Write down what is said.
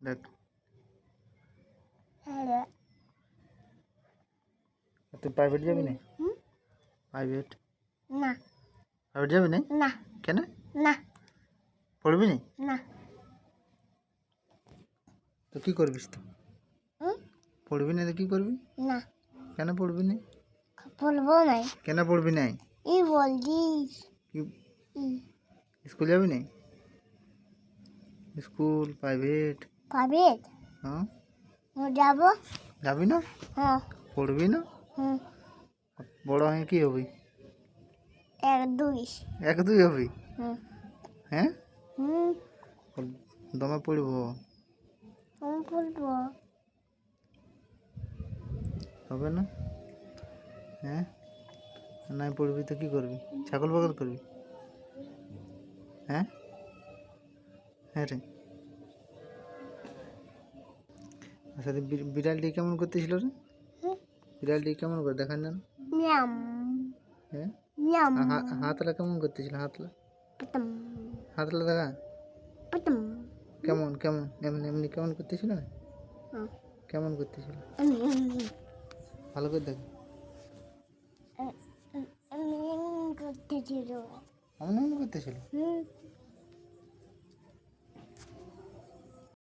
দেখ হ্যাঁ তুই প্রাইভেট যাবি না? প্রাইভেট না প্রাইভেট যাবি না? না কেন? না পড়বি না? না তো কি করবিস তো? হুম? পড়বি না তো কি করবি? না কেন পড়বি না? বলবো নাই কেন পড়বি না? ই বলছিস কি ই স্কুল যাবি না? স্কুল প্রাইভেট পাবে হ্যাঁ যাবো যাবি না? হ্যাঁ পড়বি না? হুম বড় হয়ে কি হবি? 1 2 এক দুই হবি? হুম হ্যাঁ হুম দমে পড়ব আমি বলবো হবে না? হ্যাঁ নাই পড়বি তো কি করবি? ছাগল পাগল করবি? হ্যাঁ হ্যাঁ রে আচ্ছা বিড়ালটি কেমন করতেছিল রে? হুম? বিড়ালটি কেমন করে দেখান জান? মিয়াম হ্যাঁ মিয়াম হাতলা কেমন করতেছিল? হাতলা পতম হাতলা দেখা পতম কেমন কেমন এমনি এমনি কেমন করতেছিল? হ্যাঁ কেমন করতেছিল? আমি ভালো করে দেখ। আমি করতে ছিল এমন এমন করতেছিল? হুম